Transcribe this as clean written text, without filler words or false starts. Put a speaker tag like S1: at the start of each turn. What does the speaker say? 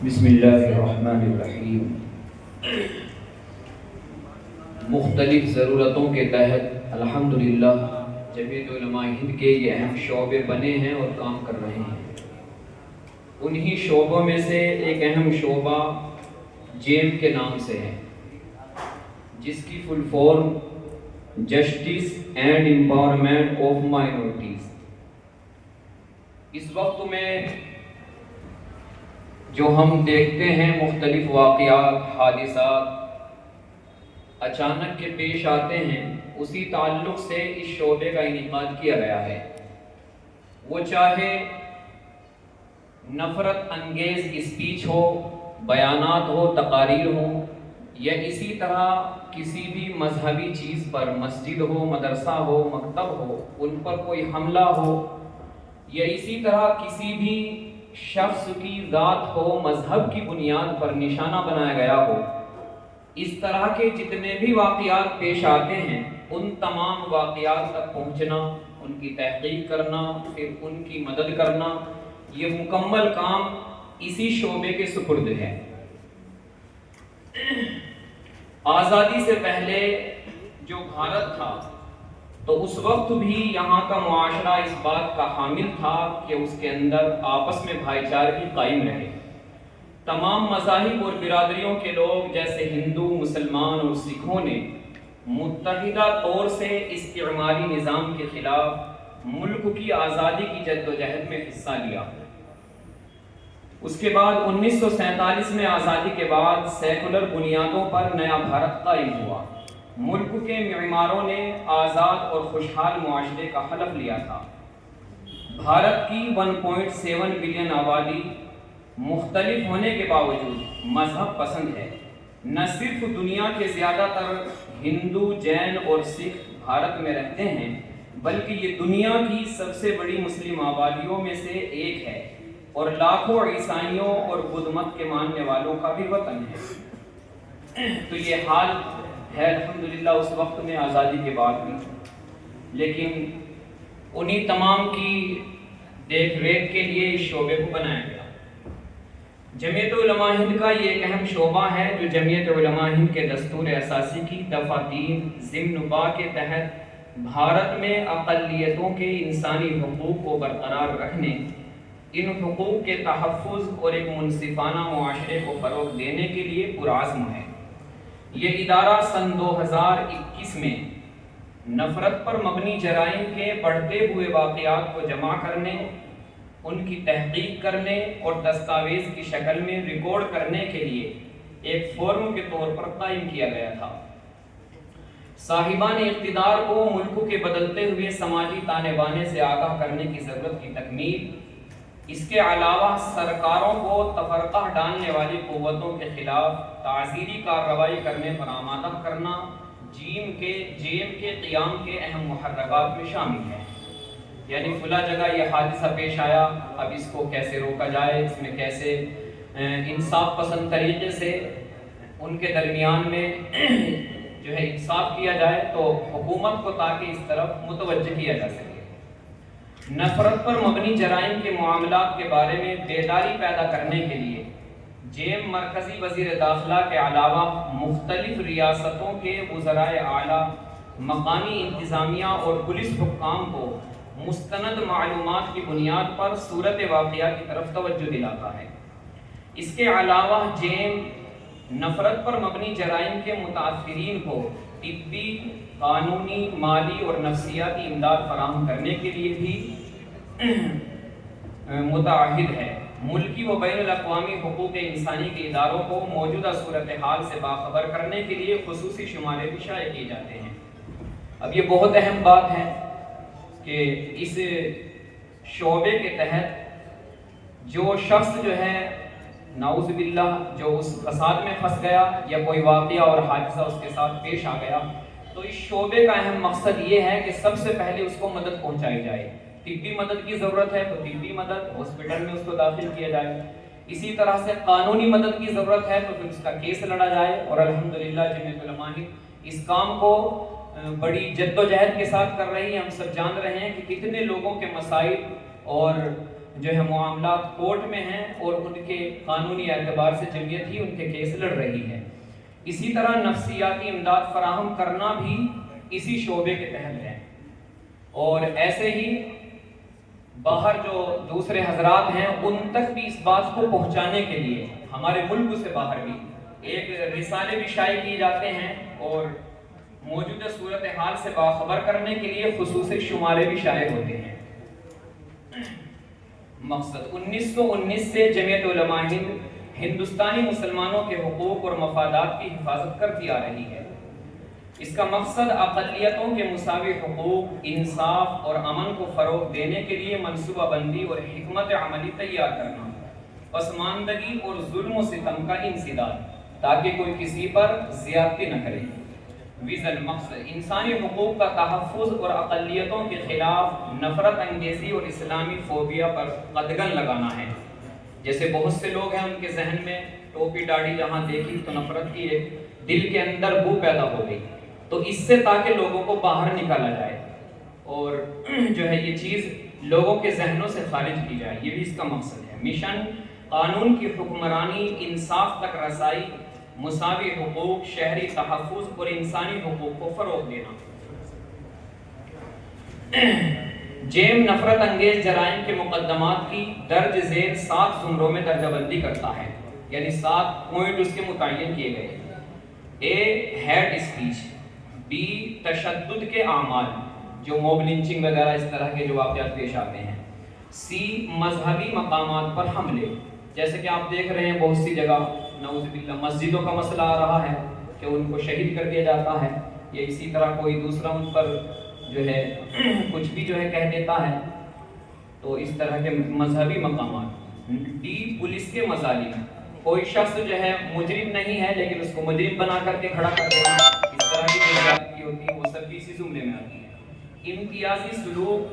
S1: بسم اللہ الرحمن الرحیم۔ مختلف ضرورتوں کے تحت الحمدللہ جمعیت علماء ہند کے یہ اہم شعبے بنے ہیں اور کام کر رہے ہیں۔ انہی شعبوں میں سے ایک اہم شعبہ جیم کے نام سے ہے، جس کی full form justice and empowerment of minorities. اس وقت میں جو ہم دیکھتے ہیں مختلف واقعات، حادثات اچانک کے پیش آتے ہیں، اسی تعلق سے اس شعبے کا انعقاد کیا گیا ہے۔ وہ چاہے نفرت انگیز اسپیچ ہو، بیانات ہو، تقاریر ہو، یا اسی طرح کسی بھی مذہبی چیز پر، مسجد ہو، مدرسہ ہو، مکتب ہو، ان پر کوئی حملہ ہو، یا اسی طرح کسی بھی شخص کی ذات ہو، مذہب کی بنیاد پر نشانہ بنایا گیا ہو، اس طرح کے جتنے بھی واقعات پیش آتے ہیں، ان تمام واقعات تک پہنچنا، ان کی تحقیق کرنا، پھر ان کی مدد کرنا، یہ مکمل کام اسی شعبے کے سپرد ہے۔ آزادی سے پہلے جو بھارت تھا، تو اس وقت بھی یہاں کا معاشرہ اس بات کا حامل تھا کہ اس کے اندر آپس میں بھائی چارگی قائم رہے۔ تمام مذاہب اور برادریوں کے لوگ جیسے ہندو، مسلمان اور سکھوں نے متحدہ طور سے استعماری نظام کے خلاف ملک کی آزادی کی جدوجہد میں حصہ لیا۔ اس کے بعد 1947 میں آزادی کے بعد سیکولر بنیادوں پر نیا بھارت قائم ہوا۔ ملک کے معماروں نے آزاد اور خوشحال معاشرے کا حلف لیا تھا۔ بھارت کی 1.7 بلین آبادی مختلف ہونے کے باوجود مذہب پسند ہے۔ نہ صرف دنیا کے زیادہ تر ہندو، جین اور سکھ بھارت میں رہتے ہیں، بلکہ یہ دنیا کی سب سے بڑی مسلم آبادیوں میں سے ایک ہے، اور لاکھوں عیسائیوں اور بدھ مت کے ماننے والوں کا بھی وطن ہے۔ تو یہ حال ہے الحمدللہ اس وقت میں آزادی کے بعد بھی، لیکن انہی تمام کی دیکھ ریکھ کے لیے اس شعبے کو بنایا گیا۔ جمعیت علماء ہند کا یہ ایک اہم شعبہ ہے جو جمعیت علماء ہند کے دستور اساسی کی دفعہ 3 ضمن با کے تحت بھارت میں اقلیتوں کے انسانی حقوق کو برقرار رکھنے، ان حقوق کے تحفظ اور ایک منصفانہ معاشرے کو فروغ دینے کے لیے پرعزم ہے۔ یہ ادارہ سن 2021 میں نفرت پر مبنی جرائم کے بڑھتے ہوئے واقعات کو جمع کرنے، ان کی تحقیق کرنے اور دستاویز کی شکل میں ریکارڈ کرنے کے لیے ایک فورم کے طور پر قائم کیا گیا تھا۔ صاحبان اقتدار کو ملک کے بدلتے ہوئے سماجی تانے بانے سے آگاہ کرنے کی ضرورت کی تکمیل، اس کے علاوہ سرکاروں کو تفرقہ ڈالنے والی قوتوں کے خلاف تعزیری کارروائی کرنے پر آمادہ کرنا، جیم کے قیام کے اہم محرکات میں شامل ہے۔ یعنی فلاں جگہ یہ حادثہ پیش آیا، اب اس کو کیسے روکا جائے، اس میں کیسے انصاف پسند طریقے سے ان کے درمیان میں جو ہے انصاف کیا جائے، تو حکومت کو تاکہ اس طرف متوجہ کیا جا سکے۔ نفرت پر مبنی جرائم کے معاملات کے بارے میں بیداری پیدا کرنے کے لیے جیم مرکزی وزیر داخلہ کے علاوہ مختلف ریاستوں کے وزرائے اعلیٰ، مقامی انتظامیہ اور پولیس حکام کو مستند معلومات کی بنیاد پر صورت واقعہ کی طرف توجہ دلاتا ہے۔ اس کے علاوہ جیم نفرت پر مبنی جرائم کے متاثرین کو طبی، قانونی، مالی اور نفسیاتی امداد فراہم کرنے کے لیے بھی متعہد ہے۔ ملکی و بین الاقوامی حقوق انسانی کے اداروں کو موجودہ صورتحال سے باخبر کرنے کے لیے خصوصی شمارے بھی شائع کیے جاتے ہیں۔ اب یہ بہت اہم بات ہے کہ اس شعبے کے تحت جو شخص جو ہے نعوذ باللہ جو اس فساد میں پھنس گیا، یا کوئی واقعہ اور حادثہ اس کے ساتھ پیش آ گیا، تو اس شعبے کا اہم مقصد یہ ہے کہ سب سے پہلے اس کو مدد پہنچائی جائے۔ طبی مدد کی ضرورت ہے تو طبی مدد، ہاسپٹل میں اس کو داخل کیا جائے۔ اسی طرح سے قانونی مدد کی ضرورت ہے تو پھر اس کا کیس لڑا جائے، اور الحمدللہ جمعیت علماء ہند اس کام کو بڑی جد و جہد کے ساتھ کر رہی ہے۔ ہم سب جان رہے ہیں کہ کتنے لوگوں کے مسائل اور جو ہے معاملات کورٹ میں ہیں اور ان کے قانونی اعتبار سے جمعیت ہی ان کے کیس لڑ رہی ہے۔ اسی طرح نفسیاتی امداد فراہم کرنا بھی اسی شعبے کے تحت ہے، اور ایسے ہی باہر جو دوسرے حضرات ہیں ان تک بھی اس بات کو پہنچانے کے لیے ہمارے ملک سے باہر بھی ایک رسالے بھی شائع کیے جاتے ہیں، اور موجودہ صورتحال سے باخبر کرنے کے لیے خصوصی شمارے بھی شائع ہوتے ہیں۔ مقصد 1919 سے جمعیت علماء ہند ہندوستانی مسلمانوں کے حقوق اور مفادات کی حفاظت کرتی آ رہی ہے۔ اس کا مقصد اقلیتوں کے مساوی حقوق، انصاف اور امن کو فروغ دینے کے لیے منصوبہ بندی اور حکمت عملی تیار کرنا، پسماندگی اور ظلم و ستم کا انسداد تاکہ کوئی کسی پر زیادتی نہ کرے۔ ویژن مقصد انسانی حقوق کا تحفظ اور اقلیتوں کے خلاف نفرت انگیزی اور اسلامی فوبیا پر قدغن لگانا ہے۔ جیسے بہت سے لوگ ہیں ان کے ذہن میں ٹوپی داڑھی جہاں دیکھی تو نفرت کی ایک دل کے اندر بو پیدا ہو گئی، تو اس سے تاکہ لوگوں کو باہر نکالا جائے اور جو ہے یہ چیز لوگوں کے ذہنوں سے خارج کی جائے، یہ بھی اس کا مقصد ہے۔ مشن قانون کی حکمرانی، انصاف تک رسائی، مساوی حقوق، شہری تحفظ اور انسانی حقوق کو فروغ دینا۔ جیم نفرت انگیز جرائم کے مقدمات کی درج ذیل 7 زمروں میں درجہ بندی کرتا ہے، یعنی 7 پوائنٹ اس کے متعین کیے گئے۔ اے ہیٹ اسپیچ، بی تشدد کے اعمال جو موب لنچنگ وغیرہ اس طرح کے جو واقعات پیش آتے ہیں، سی مذہبی مقامات پر حملے، جیسے کہ آپ دیکھ رہے ہیں بہت سی جگہ نعوذ باللہ مسجدوں کا مسئلہ آ رہا ہے کہ ان کو شہید کر دیا جاتا ہے، یا اسی طرح کوئی دوسرا ان پر جو ہے کچھ بھی جو ہے کہہ دیتا ہے، تو اس طرح کے مذہبی مقامات۔ ڈی پولیس کے مظالم، کوئی شخص جو ہے مجرم نہیں ہے لیکن اس کو مجرم بنا کر کے کھڑا کر دینا، اس طرح کی جو ہوتی ہے وہ سب بھی اسی زمرے میں آتی ہے۔ امتیازی سلوک